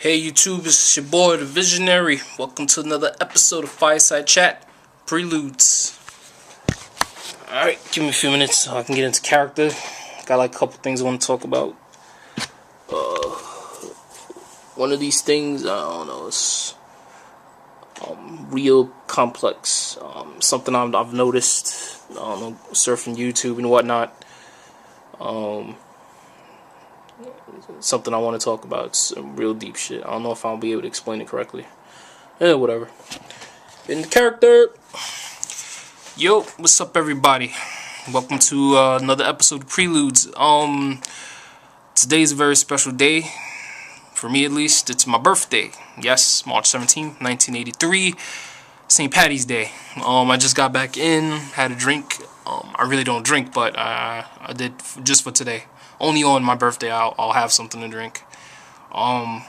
Hey YouTube, it's your boy the Visionary. Welcome to another episode of Fireside Chat Preludes. Alright, give me a few minutes so I can get into character. Got like a couple things I want to talk about. One of these things, I don't know, it's real complex. Something I've noticed, I don't know, surfing YouTube and whatnot. Something I want to talk about. It's some real deep shit. I don't know if I'll be able to explain it correctly. Whatever. In the character. Yo, what's up, everybody? Welcome to another episode of Preludes. Today's a very special day. For me, at least. It's my birthday. Yes, March 17th, 1983. St. Patty's Day. I just got back in, had a drink. I really don't drink, but I did just for today. Only on my birthday I'll have something to drink. And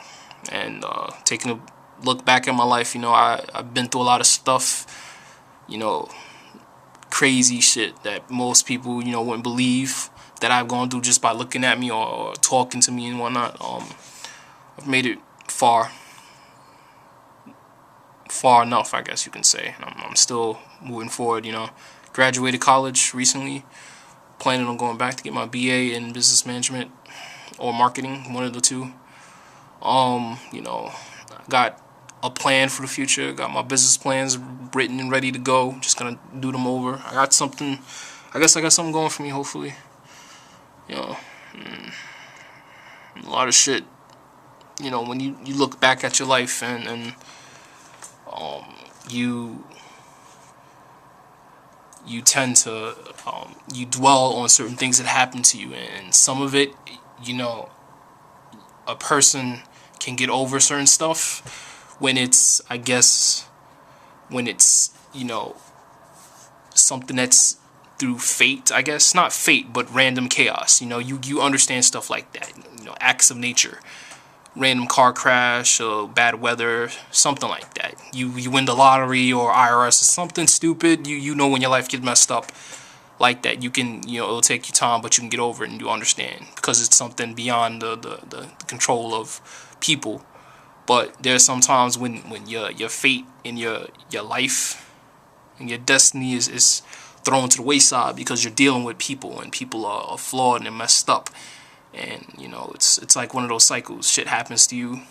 taking a look back at my life, I've been through a lot of stuff, crazy shit that most people, wouldn't believe that I've gone through just by looking at me or talking to me and whatnot. I've made it far enough, I guess you can say. I'm still moving forward, Graduated college recently. Planning on going back to get my BA in business management or marketing, one of the two. Got a plan for the future. Got my business plans written and ready to go. Just gonna do them over. I got something going for me, hopefully. A lot of shit. When you look back at your life and you tend to you dwell on certain things that happen to you, and some of it, a person can get over certain stuff when it's something that's through fate, I guess. Not fate, but random chaos. You understand stuff like that, acts of nature. Random car crash or bad weather, something like that. You win the lottery or IRS or something stupid. You know when your life gets messed up like that. You can, it'll take you time, but you can get over it and you understand because it's something beyond the control of people. But there's sometimes when your fate in your life and your destiny is thrown to the wayside because you're dealing with people and people are flawed and messed up. And it's like one of those cycles. Shit happens to you,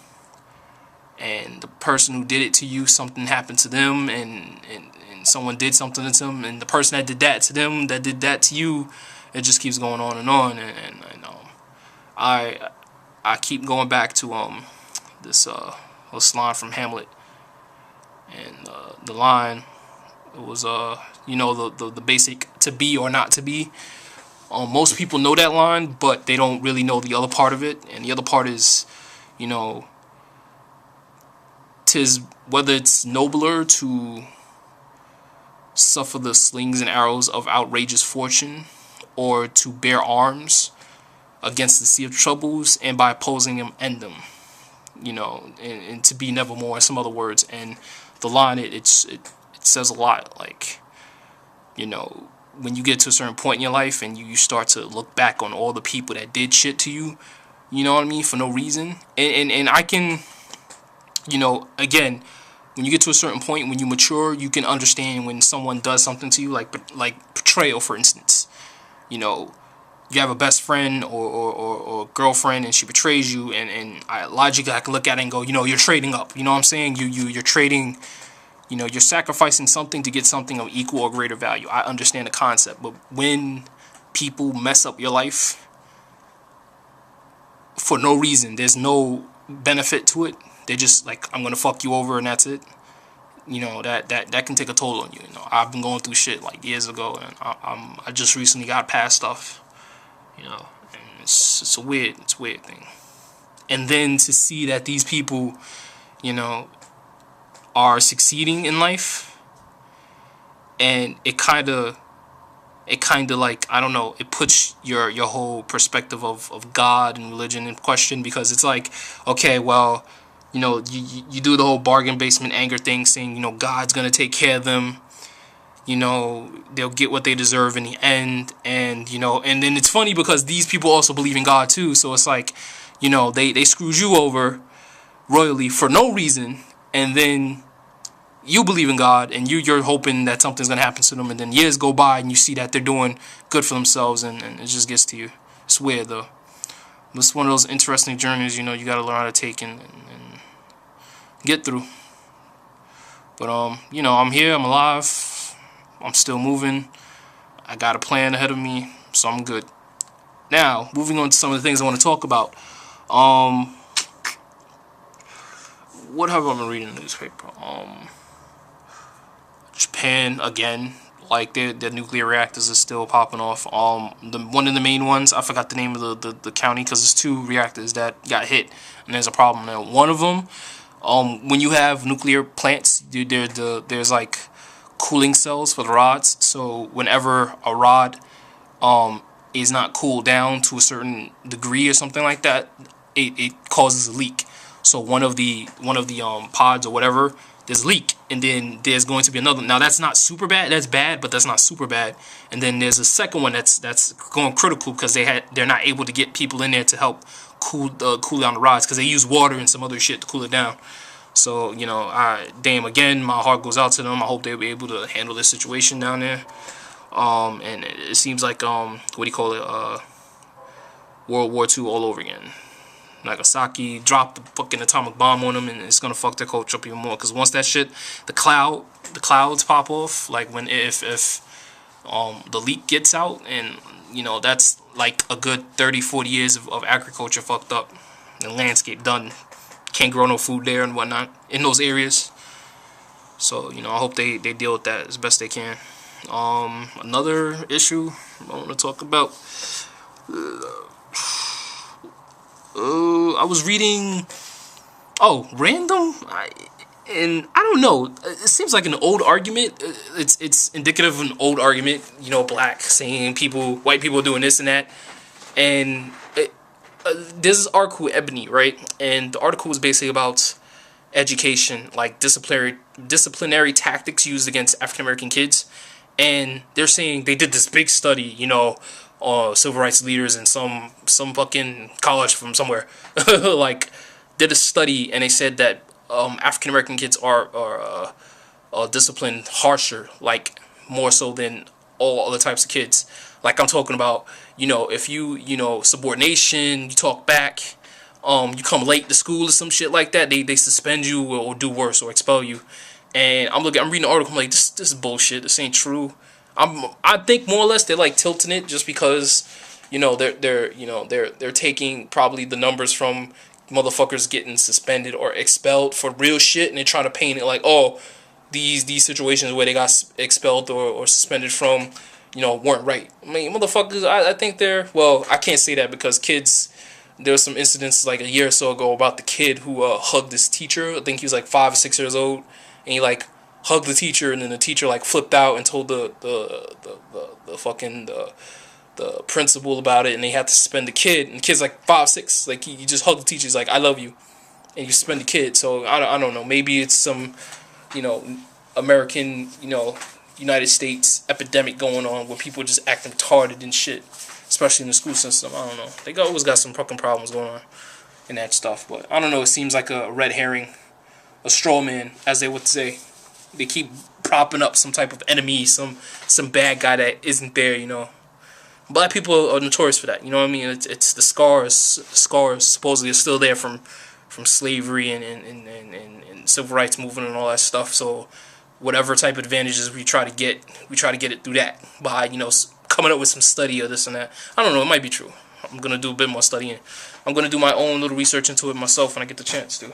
and the person who did it to you, something happened to them, and someone did something to them, and the person that did that to them, that did that to you. It just keeps going on and on. And I keep going back to this line from Hamlet, and the line, it was the basic to be or not to be. Most people know that line, but they don't really know the other part of it. And the other part is, tis whether it's nobler to suffer the slings and arrows of outrageous fortune, or to bear arms against the sea of troubles, and by opposing them end them. And to be nevermore, some other words. And the line, it says a lot. Like, when you get to a certain point in your life and you start to look back on all the people that did shit to you, for no reason. And I can, again, when you get to a certain point, when you mature, you can understand when someone does something to you, like betrayal, for instance. You have a best friend or girlfriend and she betrays you, and logically I can look at it and go, you're trading up. You know what I'm saying? You're trading. You're sacrificing something to get something of equal or greater value. I understand the concept. But when people mess up your life for no reason, there's no benefit to it. They're just like, I'm going to fuck you over and that's it. That can take a toll on you. I've been going through shit like years ago, and I just recently got past stuff. And it's a weird thing. And then to see that these people, are succeeding in life, and it kind of like, I don't know, it puts your whole perspective of God and religion in question, because it's like, okay, well, you do the whole bargain basement anger thing, saying, God's gonna take care of them, they'll get what they deserve in the end. And and then it's funny because these people also believe in God too, so it's like, they screwed you over, royally for no reason, and then you believe in God and you're hoping that something's gonna happen to them, and then years go by and you see that they're doing good for themselves, and it just gets to you. It's weird though. It's one of those interesting journeys, you gotta learn how to take and get through. But I'm here, I'm alive, I'm still moving. I got a plan ahead of me, so I'm good. Now, moving on to some of the things I want to talk about. What have I been reading in the newspaper? Japan again, like their nuclear reactors are still popping off. One of the main ones, I forgot the name of the county, because there's two reactors that got hit and there's a problem there. One of them, when you have nuclear plants, there's like cooling cells for the rods. So whenever a rod is not cooled down to a certain degree or something like that, it causes a leak. So one of the pods or whatever, there's a leak, and then there's going to be another. Now that's not super bad. That's bad, but that's not super bad. And then there's a second one that's going critical because they're not able to get people in there to help cool down the rods, because they use water and some other shit to cool it down. So damn, again, my heart goes out to them. I hope they'll be able to handle this situation down there. And it seems like what do you call it? World War II all over again. Nagasaki dropped the fucking atomic bomb on them, and it's gonna fuck their culture up even more. Because once that shit, the clouds pop off, like if the leak gets out, and that's like a good 30-40 years of agriculture fucked up, and landscape done. Can't grow no food there and whatnot in those areas. So I hope they deal with that as best they can. Another issue I want to talk about. I was reading. Random. I don't know. It seems like an old argument. It's indicative of an old argument. Black saying white people doing this and that. And there's this article, Ebony, right? And the article was basically about education, like disciplinary tactics used against African American kids. And they're saying they did this big study, civil rights leaders in some fucking college from somewhere, like did a study, and they said that African American kids are disciplined harsher, like more so than all other types of kids. Like I'm talking about, if you subordination, you talk back, you come late to school or some shit like that, they suspend you or do worse or expel you. And I'm reading the article, I'm like, this is bullshit. This ain't true. I think more or less they're like tilting it just because, they're taking probably the numbers from motherfuckers getting suspended or expelled for real shit, and they're trying to paint it like, oh, these situations where they got expelled or suspended from, weren't right. I mean, motherfuckers, I think I can't say that because kids. There was some incidents like a year or so ago about the kid who hugged his teacher. I think he was like 5 or 6 years old. And he like hugged the teacher, and then the teacher like flipped out and told the principal about it, and they had to suspend the kid. And the kid's like 5, 6, like he just hugged the teacher. He's like, I love you, and you suspend the kid. So I don't know. Maybe it's some American United States epidemic going on where people just acting retarded and shit, especially in the school system. I don't know. They always got some fucking problems going on in that stuff, but I don't know. It seems like a red herring. A straw man, as they would say. They keep propping up some type of enemy, some bad guy that isn't there, Black people are notorious for that, you know what I mean? It's the scars supposedly are still there from slavery and civil rights movement and all that stuff. So whatever type of advantages we try to get it through that by coming up with some study or this and that. I don't know. It might be true. I'm gonna do a bit more studying. I'm gonna do my own little research into it myself when I get the chance to.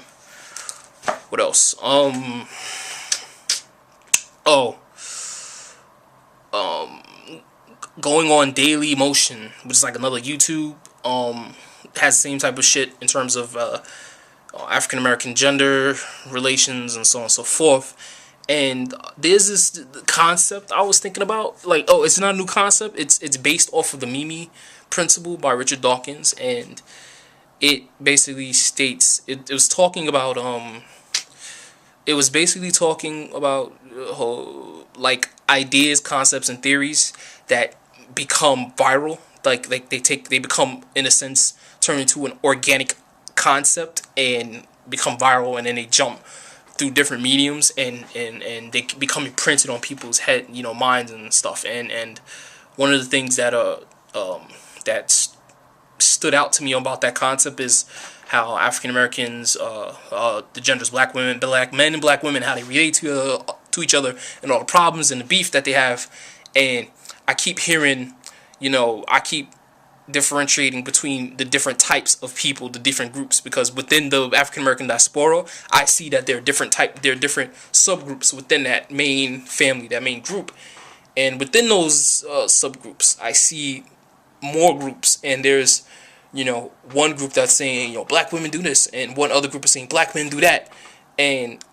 What else? Going on Daily Motion, which is like another YouTube, has the same type of shit in terms of African American gender relations and so on and so forth. And there's this concept I was thinking about, like, it's not a new concept. It's based off of the Mimi Principle by Richard Dawkins, and it basically states it was talking about like ideas, concepts, and theories that become viral. Like they become, in a sense, turn into an organic concept and become viral, and then they jump through different mediums, and they become imprinted on people's head, minds and stuff. And one of the things that that stood out to me about that concept is how African Americans, the genders black women, black men, and black women, how they relate to each other, and all the problems and the beef that they have. And I keep hearing, I keep differentiating between the different types of people, the different groups, because within the African American diaspora, I see that there are different subgroups within that main family, that main group. And within those subgroups, I see more groups, and there's one group that's saying black women do this, and one other group is saying black men do that. And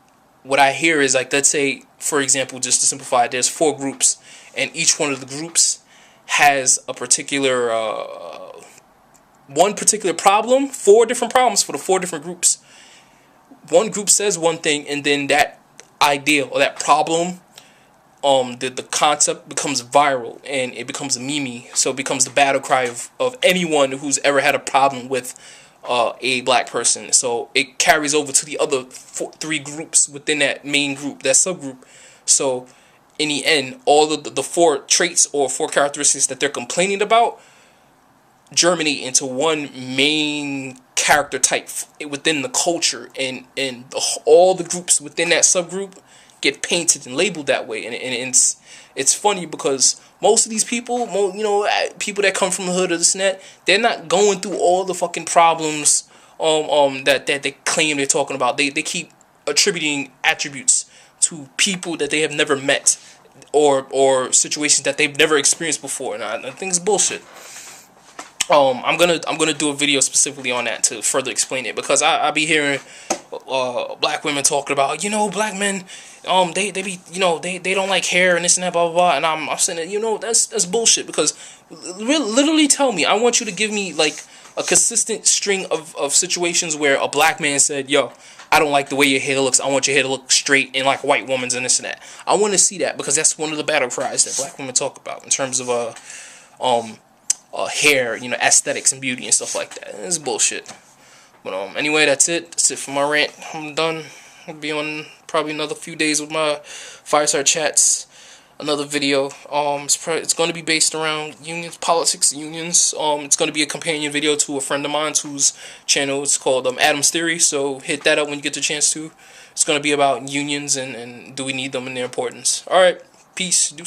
what I hear is, like, let's say, for example, just to simplify it, there's 4 groups, and each one of the groups has a particular one particular problem, 4 different problems for the 4 different groups. One group says one thing, and then that idea or that problem, the concept becomes viral, and it becomes a meme. So it becomes the battle cry of anyone who's ever had a problem with a black person. So it carries over to the other 3 groups within that main group, that subgroup. So in the end, all of the 4 traits or 4 characteristics that they're complaining about germinate into one main character type within the culture, and all the groups within that subgroup get painted and labeled that way. And it's funny because most of these people, people that come from the hood or this and that, they're not going through all the fucking problems that they claim they're talking about. They keep attributing attributes to people that they have never met, or situations that they've never experienced before, and I think it's bullshit. I'm gonna do a video specifically on that to further explain it, because I be hearing black women talking about, black men, they be, they don't like hair and this and that, blah blah blah, and I'm saying that, that's bullshit, because literally tell me, I want you to give me like a consistent string of situations where a black man said, yo, I don't like the way your hair looks, I want your hair to look straight and like a white woman's and this and that. I want to see that, because that's one of the battle cries that black women talk about in terms of hair, aesthetics and beauty and stuff like that. It's bullshit. But anyway, that's it for my rant. I'm done. I'll be on probably another few days with my Fireside Chats, another video. It's going to be based around unions, politics, unions. It's going to be a companion video to a friend of mine whose channel is called Adam's Theory, so hit that up when you get the chance to. It's going to be about unions and do we need them and their importance. Alright, peace.